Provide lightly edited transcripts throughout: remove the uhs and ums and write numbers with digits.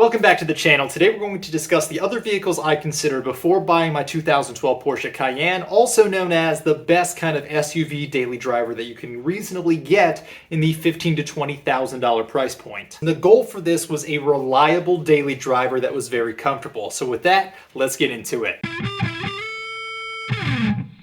Welcome back to the channel. Today we're going to discuss the other vehicles I considered before buying my 2012 Porsche Cayenne, also known as the best kind of SUV daily driver that you can reasonably get in the $15,000 to $20,000 price point. And the goal for this was a reliable daily driver that was very comfortable. So with that, let's get into it.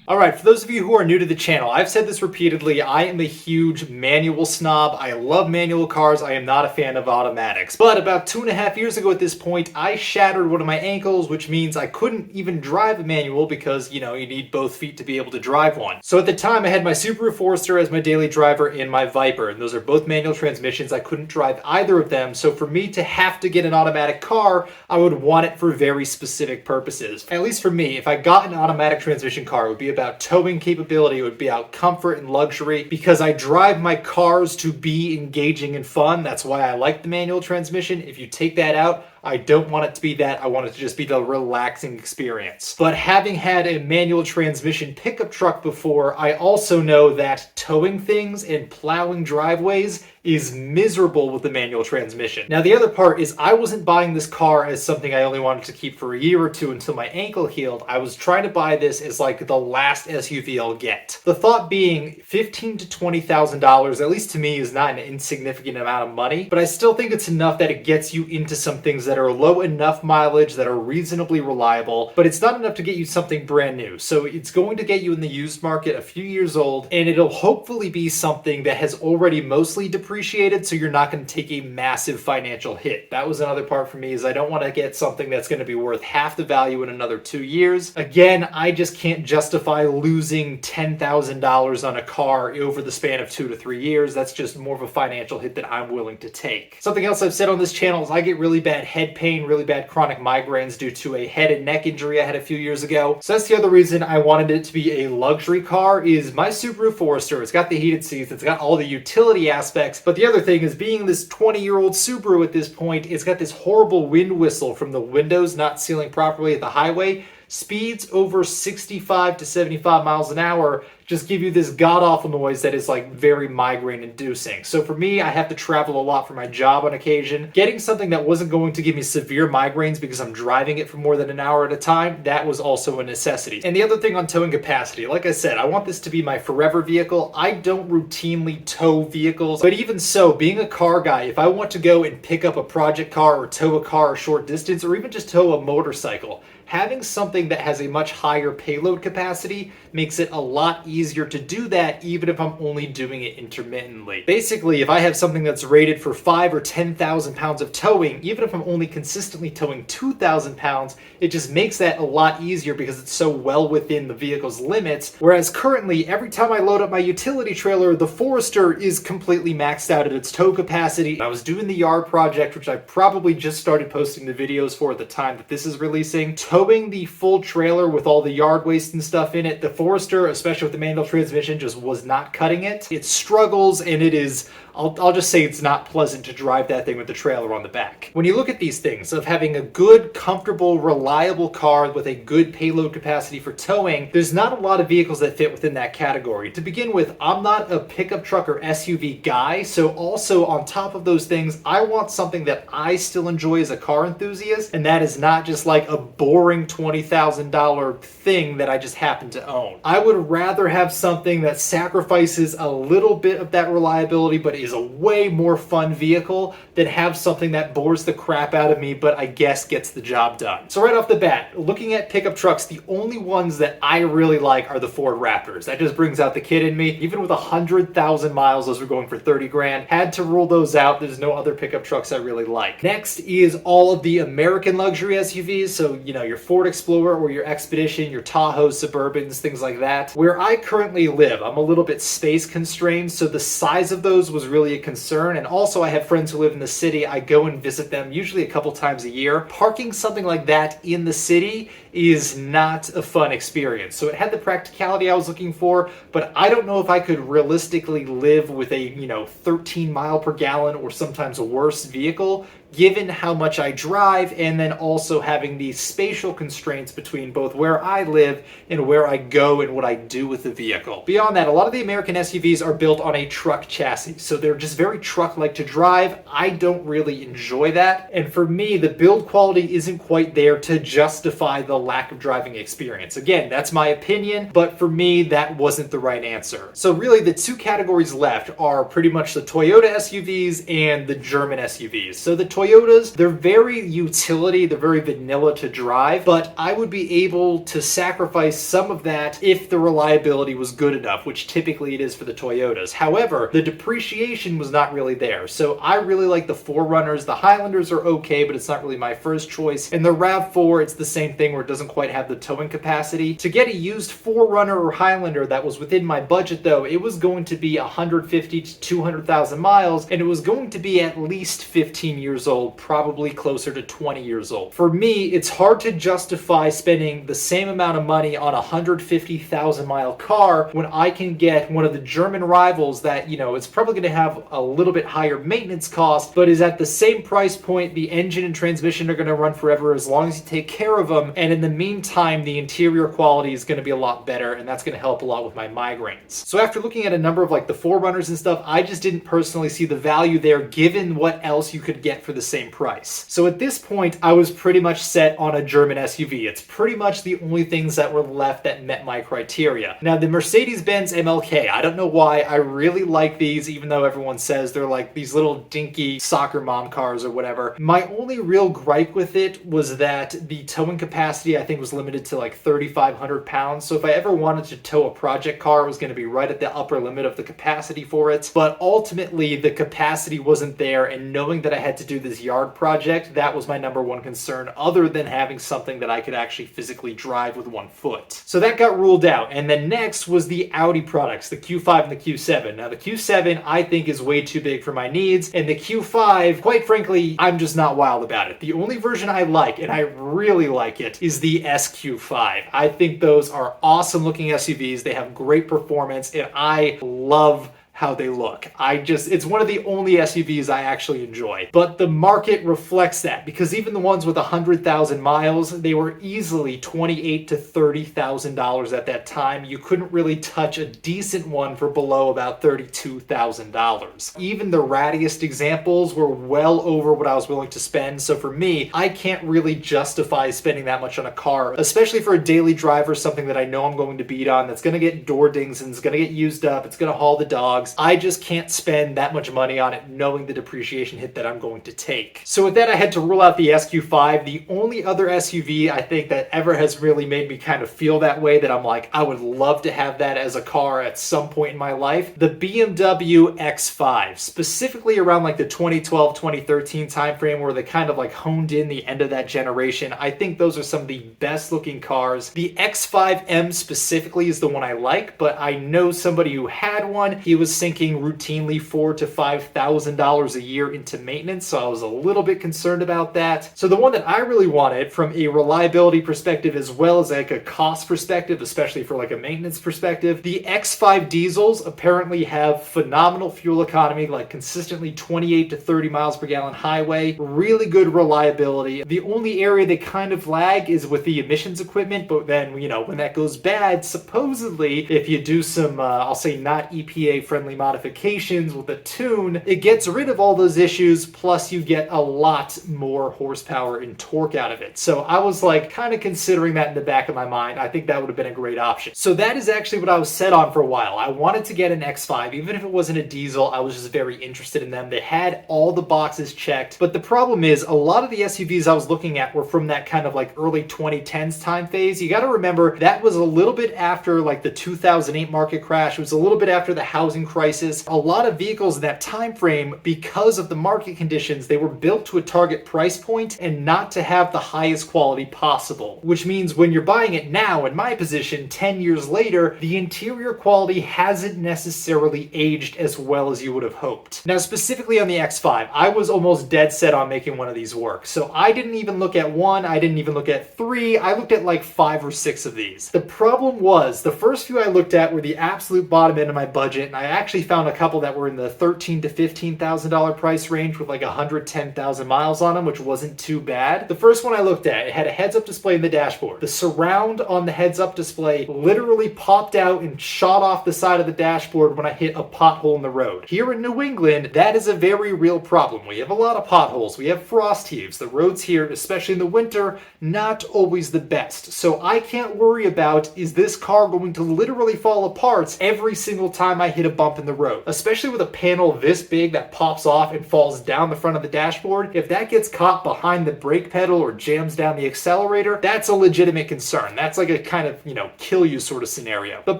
Alright, for those of you who are new to the channel, I've said this repeatedly, I am a huge manual snob. I love manual cars, I am not a fan of automatics. But about 2.5 years ago at this point, I shattered one of my ankles, which means I couldn't even drive a manual because, you need both feet to be able to drive one. So at the time, I had my Subaru Forester as my daily driver and my Viper, and those are both manual transmissions. I couldn't drive either of them, so for me to have to get an automatic car, I would want it for very specific purposes. At least for me, if I got an automatic transmission car, it would be about towing capability, it would be about comfort and luxury, because I drive my cars to be engaging and fun. That's why I like the manual transmission. If you take that out, I don't want it to be that. I want it to just be the relaxing experience. But having had a manual transmission pickup truck before, I also know that towing things and plowing driveways is miserable with the manual transmission. Now, the other part is I wasn't buying this car as something I only wanted to keep for a year or two until my ankle healed. I was trying to buy this as like the last SUV I'll get. The thought being $15,000 to $20,000, at least to me, is not an insignificant amount of money, but I still think it's enough that it gets you into some things that are low enough mileage, that are reasonably reliable, but it's not enough to get you something brand new. So it's going to get you in the used market a few years old, and it'll hopefully be something that has already mostly depreciated, so you're not going to take a massive financial hit. That was another part for me, is I don't want to get something that's going to be worth half the value in another 2 years. Again, I just can't justify losing $10,000 on a car over the span of 2 to 3 years. That's just more of a financial hit that I'm willing to take. Something else I've said on this channel is I get really bad head pain, really bad chronic migraines due to a head and neck injury I had a few years ago. So that's the other reason I wanted it to be a luxury car. Is my Subaru Forester, it's got the heated seats, it's got all the utility aspects, but the other thing is, being this 20-year-old Subaru at this point, it's got this horrible wind whistle from the windows not sealing properly at the highway. Speeds over 65 to 75 miles an hour just give you this god-awful noise that is like very migraine inducing. So for me, I have to travel a lot for my job on occasion. Getting something that wasn't going to give me severe migraines because I'm driving it for more than an hour at a time, that was also a necessity. And the other thing on towing capacity, like I said, I want this to be my forever vehicle. I don't routinely tow vehicles, but even so, being a car guy, if I want to go and pick up a project car or tow a car a short distance, or even just tow a motorcycle, having something that has a much higher payload capacity makes it a lot easier to do that, even if I'm only doing it intermittently. Basically, if I have something that's rated for 5,000 or 10,000 pounds of towing, even if I'm only consistently towing 2,000 pounds, it just makes that a lot easier because it's so well within the vehicle's limits. Whereas currently, every time I load up my utility trailer, the Forester is completely maxed out at its tow capacity. I was doing the yard project, which I probably just started posting the videos for at the time that this is releasing. Towing the full trailer with all the yard waste and stuff in it, the Forester, especially with the manual transmission, just was not cutting it. It struggles, and it is, I'll just say it's not pleasant to drive that thing with the trailer on the back. When you look at these things of having a good, comfortable, reliable car with a good payload capacity for towing, there's not a lot of vehicles that fit within that category. To begin with, I'm not a pickup truck or SUV guy, so also on top of those things, I want something that I still enjoy as a car enthusiast, and that is not just like a boring $20,000 thing that I just happen to own. I would rather have something that sacrifices a little bit of that reliability, but is a way more fun vehicle than have something that bores the crap out of me, but I guess gets the job done. So right off the bat, looking at pickup trucks, the only ones that I really like are the Ford Raptors. That just brings out the kid in me. Even with 100,000 miles, those are going for 30 grand. Had to rule those out. There's no other pickup trucks I really like. Next is all of the American luxury SUVs. So, your Ford Explorer or your Expedition, your Tahoe, Suburbans, things like that. Where I currently live, I'm a little bit space constrained, so the size of those was really a concern. And also, I have friends who live in the city. I go and visit them usually a couple times a year. Parking something like that in the city is not a fun experience. So it had the practicality I was looking for, but I don't know if I could realistically live with a 13 mile per gallon or sometimes worse vehicle given how much I drive, and then also having these spatial constraints between both where I live and where I go and what I do with the vehicle. Beyond that, a lot of the American SUVs are built on a truck chassis, so they're just very truck-like to drive. I don't really enjoy that, and for me, the build quality isn't quite there to justify the lack of driving experience. Again, that's my opinion, but for me, that wasn't the right answer. So really, the two categories left are pretty much the Toyota SUVs and the German SUVs. So the Toyotas, they're very utility, they're very vanilla to drive, but I would be able to sacrifice some of that if the reliability was good enough, which typically it is for the Toyotas. However, the depreciation was not really there. So I really like the 4Runners. The Highlanders are okay, but it's not really my first choice. And the RAV4, it's the same thing where it doesn't quite have the towing capacity. To get a used 4Runner or Highlander that was within my budget though, it was going to be 150 to 200,000 miles, and it was going to be at least 15 years old, probably closer to 20 years old. For me, it's hard to justify spending the same amount of money on a 150,000 mile car when I can get one of the German rivals that, you know, it's probably going to have a little bit higher maintenance cost, but is at the same price point. The engine and transmission are going to run forever as long as you take care of them, and in the meantime, the interior quality is going to be a lot better, and that's going to help a lot with my migraines. So after looking at a number of like the 4Runners and stuff, I just didn't personally see the value there given what else you could get for the same price. So at this point, I was pretty much set on a German SUV. It's pretty much the only things that were left that met my criteria. Now, the Mercedes-Benz MLK, I don't know why, I really like these, even though everyone says they're like these little dinky soccer mom cars or whatever. My only real gripe with it was that the towing capacity, I think, was limited to like 3,500 pounds. So if I ever wanted to tow a project car, it was going to be right at the upper limit of the capacity for it. But ultimately, the capacity wasn't there, and knowing that I had to do this yard project, that was my number one concern, other than having something that I could actually physically drive with one foot. So that got ruled out. And then next was the Audi products, the Q5 and the Q7. Now the Q7 I think is way too big for my needs, and the Q5, quite frankly, I'm just not wild about it. The only version I like, and I really like it, is the SQ5. I think those are awesome looking SUVs. They have great performance, and I love how they look. It's one of the only SUVs I actually enjoy. But the market reflects that, because even the ones with 100,000 miles, they were easily $28,000 to $30,000 at that time. You couldn't really touch a decent one for below about $32,000. Even the rattiest examples were well over what I was willing to spend. So for me, I can't really justify spending that much on a car, especially for a daily driver, something that I know I'm going to beat on, that's going to get door dings and it's going to get used up, it's going to haul the dogs. I just can't spend that much money on it knowing the depreciation hit that I'm going to take. So with that, I had to rule out the SQ5. The only other SUV I think that ever has really made me kind of feel that way, that I'm like, I would love to have that as a car at some point in my life, the BMW X5, specifically around like the 2012, 2013 timeframe, where they kind of like honed in the end of that generation. I think those are some of the best looking cars. The X5M specifically is the one I like, but I know somebody who had one. He was sinking routinely $4,000 to $5,000 a year into maintenance, so I was a little bit concerned about that. So the one that I really wanted from a reliability perspective, as well as like a cost perspective, especially for like a maintenance perspective, the X5 diesels apparently have phenomenal fuel economy, like consistently 28 to 30 miles per gallon highway, really good reliability. The only area they kind of lag is with the emissions equipment, but then, you know, when that goes bad, supposedly, if you do some, I'll say not EPA friendly modifications with a tune, it gets rid of all those issues, plus you get a lot more horsepower and torque out of it. So I was like kind of considering that in the back of my mind. I think that would have been a great option. So that is actually what I was set on for a while. I wanted to get an X5, even if it wasn't a diesel. I was just very interested in them. They had all the boxes checked, but the problem is a lot of the SUVs I was looking at were from that kind of like early 2010s time phase. You got to remember that was a little bit after like the 2008 market crash. It was a little bit after the housing crisis. A lot of vehicles in that time frame, because of the market conditions, they were built to a target price point and not to have the highest quality possible, which means when you're buying it now, in my position 10 years later, the interior quality hasn't necessarily aged as well as you would have hoped. Now specifically on the X5, I was almost dead set on making one of these work. So I didn't even look at one, I didn't even look at three, I looked at like 5 or 6 of these. The problem was, the first few I looked at were the absolute bottom end of my budget, and I actually found a couple that were in the $13,000 to $15,000 price range with like 110,000 miles on them, which wasn't too bad. The first one I looked at, it had a heads-up display in the dashboard. The surround on the heads-up display literally popped out and shot off the side of the dashboard when I hit a pothole in the road. Here in New England, that is a very real problem. We have a lot of potholes. We have frost heaves. The roads here, especially in the winter, not always the best. So I can't worry about, is this car going to literally fall apart every single time I hit a bump in the road? Especially with a panel this big that pops off and falls down the front of the dashboard. If that gets caught behind the brake pedal or jams down the accelerator, that's a legitimate concern. That's like a kind of, kill you sort of scenario. But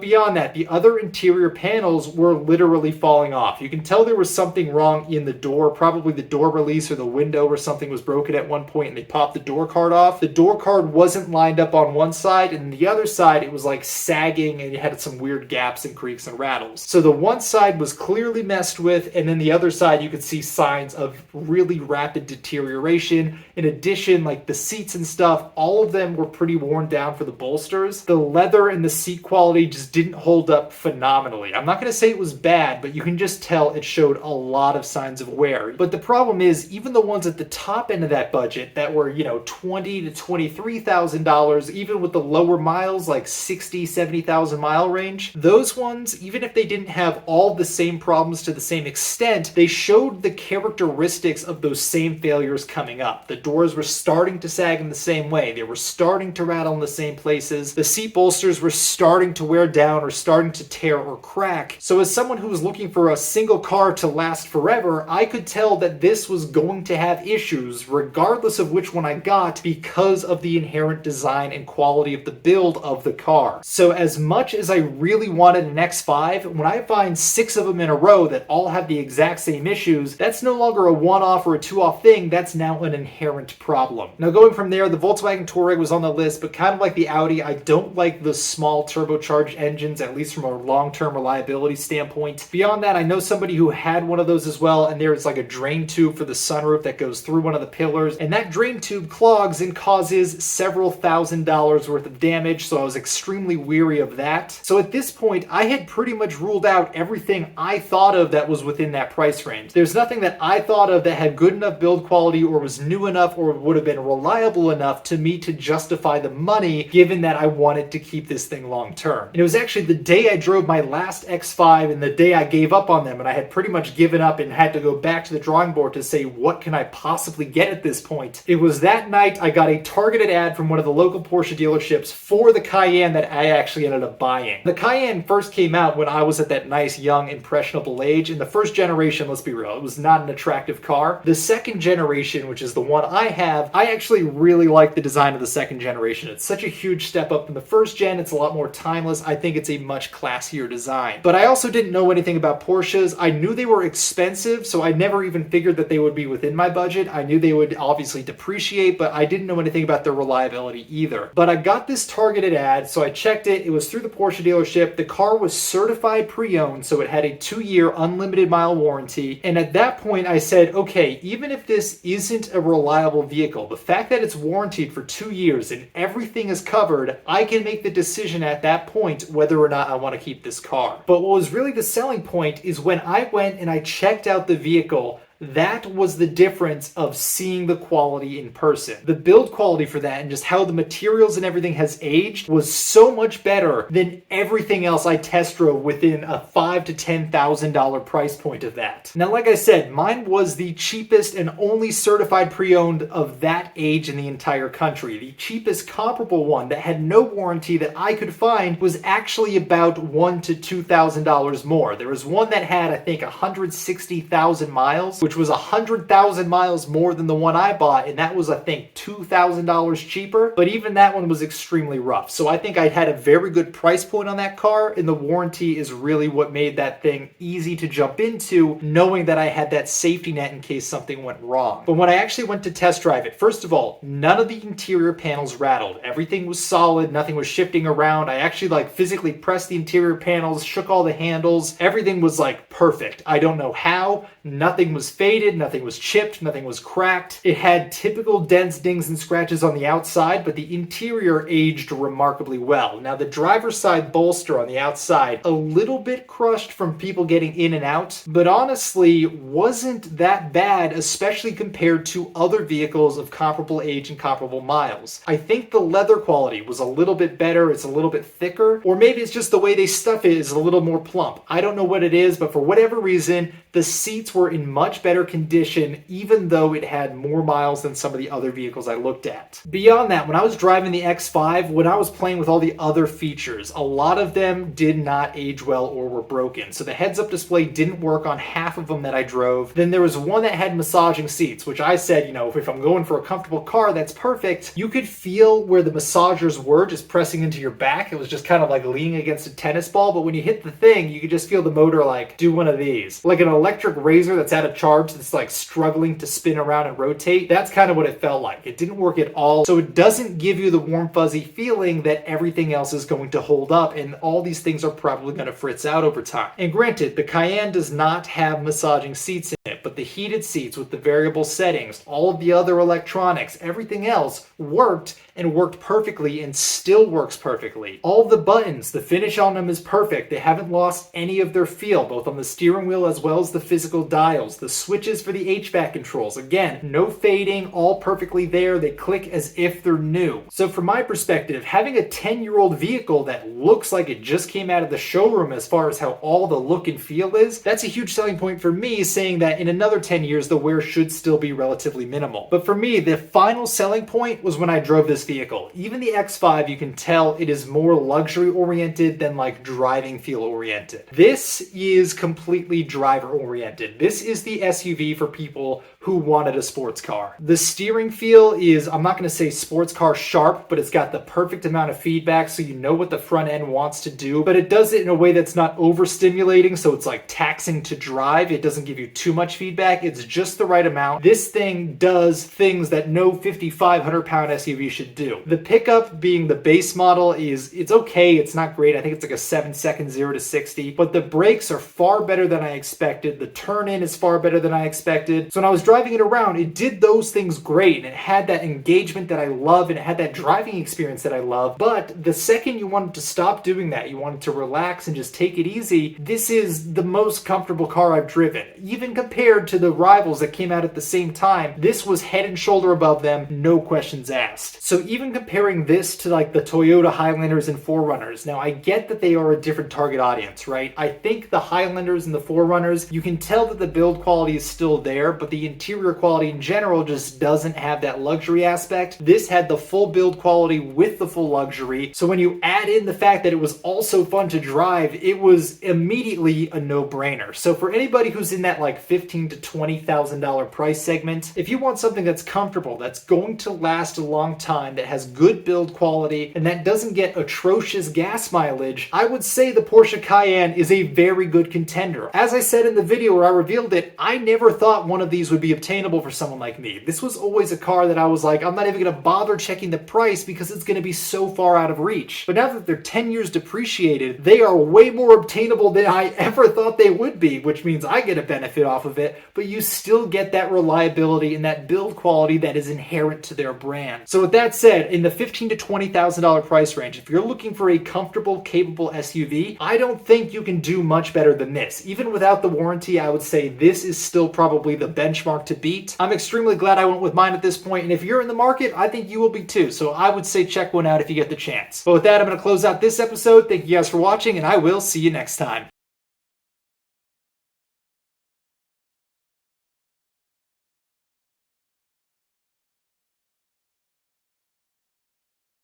beyond that, the other interior panels were literally falling off. You can tell there was something wrong in the door, probably the door release or the window or something was broken at one point and they popped the door card off. The door card wasn't lined up on one side, and the other side it was like sagging and it had some weird gaps and creaks and rattles. So the one side was clearly messed with, and then the other side you could see signs of really rapid deterioration. In addition, like the seats and stuff, all of them were pretty worn down for the bolsters. The leather and the seat quality just didn't hold up phenomenally. I'm not going to say it was bad, but you can just tell it showed a lot of signs of wear. But the problem is, even the ones at the top end of that budget that were, $20,000 to $23,000, even with the lower miles, like 60, 70,000 mile range, those ones, even if they didn't have all the same problems to the same extent, they showed the characteristics of those same failures coming up. The doors were starting to sag in the same way. They were starting to rattle in the same places. The seat bolsters were starting to wear down or starting to tear or crack. So as someone who was looking for a single car to last forever, I could tell that this was going to have issues regardless of which one I got because of the inherent design and quality of the build of the car. So as much as I really wanted an X5, when I find 6 of them in a row that all have the exact same issues, that's no longer a one-off or a two-off thing, that's now an inherent problem. Now going from there, the Volkswagen Touareg was on the list, but kind of like the Audi, I don't like the small turbocharged engines, at least from a long-term reliability standpoint. Beyond that, I know somebody who had one of those as well, and there's like a drain tube for the sunroof that goes through one of the pillars, and that drain tube clogs and causes several $1,000s worth of damage, so I was extremely weary of that. So at this point, I had pretty much ruled out everything I thought of that was within that price range. There's nothing that I thought of that had good enough build quality or was new enough or would have been reliable enough to me to justify the money, given that I wanted to keep this thing long term. And it was actually the day I drove my last X5 and the day I gave up on them, and I had pretty much given up and had to go back to the drawing board to say, what can I possibly get at this point? It was that night I got a targeted ad from one of the local Porsche dealerships for the Cayenne that I actually ended up buying. The Cayenne first came out when I was at that nice, young, impressionable age. In the first generation, let's be real, it was not an attractive car. The second generation, which is the one I have, I actually really like the design of the second generation. It's such a huge step up from the first gen. It's a lot more timeless. I think it's a much classier design. But I also didn't know anything about Porsches. I knew they were expensive, so I never even figured that they would be within my budget. I knew they would obviously depreciate, but I didn't know anything about their reliability either. But I got this targeted ad, so I checked it. It was through the Porsche dealership. The car was certified pre-owned, so it had a 2-year unlimited mile warranty. And at that point, I said, okay, even if this isn't a reliable vehicle, the fact that it's warranted for 2 years and everything is covered, I can make the decision at that point whether or not I want to keep this car. But what was really the selling point is when I went and I checked out the vehicle, that was the difference of seeing the quality in person. The build quality for that and just how the materials and everything has aged was so much better than everything else I test drove within a $5,000 to $10,000 price point of that. Now, like I said, mine was the cheapest and only certified pre-owned of that age in the entire country. The cheapest comparable one that had no warranty that I could find was actually about $1,000 to $2,000 more. There was one that had, I think, 160,000 miles, which was 100,000 miles more than the one I bought, and that was, I think, $2,000 cheaper, but even that one was extremely rough. So I think I had a very good price point on that car, and the warranty is really what made that thing easy to jump into, knowing that I had that safety net in case something went wrong. But when I actually went to test drive it, first of all, none of the interior panels rattled. Everything was solid, nothing was shifting around. I actually physically pressed the interior panels, shook all the handles. Everything was perfect. I don't know how. Nothing was faded, nothing was chipped, nothing was cracked. It had typical dents, dings, and scratches on the outside, but the interior aged remarkably well. Now the driver's side bolster on the outside, a little bit crushed from people getting in and out, but honestly wasn't that bad, especially compared to other vehicles of comparable age and comparable miles. I think the leather quality was a little bit better, it's a little bit thicker, or maybe it's just the way they stuff it is a little more plump. I don't know what it is, but for whatever reason, the seats were in much better condition, even though it had more miles than some of the other vehicles I looked at. Beyond that, when I was driving the X5, when I was playing with all the other features, a lot of them did not age well or were broken. So the heads-up display didn't work on half of them that I drove. Then there was one that had massaging seats, which I said, you know, if I'm going for a comfortable car, that's perfect. You could feel where the massagers were just pressing into your back. It was just kind of like leaning against a tennis ball, but when you hit the thing, you could just feel the motor like do one of these. Like an electric razor that's out of charge that's like struggling to spin around and rotate. That's kind of what it felt like. It didn't work at all. So it doesn't give you the warm fuzzy feeling that everything else is going to hold up and all these things are probably going to fritz out over time. And granted, the Cayenne does not have massaging seats in it, but the heated seats with the variable settings, all of the other electronics, everything else worked and worked perfectly and still works perfectly. All the buttons, the finish on them is perfect. They haven't lost any of their feel, both on the steering wheel as well as the physical dials. The switches for the HVAC controls, again, no fading, all perfectly there. They click as if they're new. So from my perspective, having a 10-year-old vehicle that looks like it just came out of the showroom as far as how all the look and feel is, that's a huge selling point for me, saying that in another 10 years, the wear should still be relatively minimal. But for me, the final selling point was when I drove this vehicle. Even the X5, you can tell it is more luxury oriented than like driving feel oriented. This is completely driver oriented. This is the SUV for people who wanted a sports car. The steering feel is, I'm not going to say sports car sharp, but it's got the perfect amount of feedback so you know what the front end wants to do, but it does it in a way that's not overstimulating, so it's like taxing to drive. It doesn't give you too much feedback. It's just the right amount. This thing does things that no 5,500-pound SUV should do. The pickup, being the base model, it's okay. It's not great. I think it's like a 7-second 0 to 60, but the brakes are far better than I expected. The turn-in is far better than I expected. So when I was driving it around, it did those things great, and it had that engagement that I love, and it had that driving experience that I love. But the second you wanted to stop doing that, you wanted to relax and just take it easy, this is the most comfortable car I've driven. Even compared to the rivals that came out at the same time, this was head and shoulder above them, no questions asked. So even comparing this to like the Toyota Highlanders and 4Runners, now I get that they are a different target audience, right? I think the Highlanders and the 4Runners, you can tell that the build quality is still there, but the interior quality in general just doesn't have that luxury aspect. This had the full build quality with the full luxury. So when you add in the fact that it was also fun to drive, it was immediately a no-brainer. So for anybody who's in that like $15,000 to $20,000 price segment, if you want something that's comfortable, that's going to last a long time, that has good build quality, and that doesn't get atrocious gas mileage, I would say the Porsche Cayenne is a very good contender. As I said in the video where I revealed it, I never thought one of these would be obtainable for someone like me. This was always a car that I was like, I'm not even going to bother checking the price because it's going to be so far out of reach. But now that they're 10 years depreciated, they are way more obtainable than I ever thought they would be, which means I get a benefit off of it, but you still get that reliability and that build quality that is inherent to their brand. So with that said, in the $15,000 to $20,000 price range, if you're looking for a comfortable, capable SUV, I don't think you can do much better than this. Even without the warranty, I would say this is still probably the benchmark to beat. I'm extremely glad I went with mine at this point, and if you're in the market, I think you will be too. So I would say check one out if you get the chance. But with that, I'm going to close out this episode. Thank you guys for watching, and I will see you next time.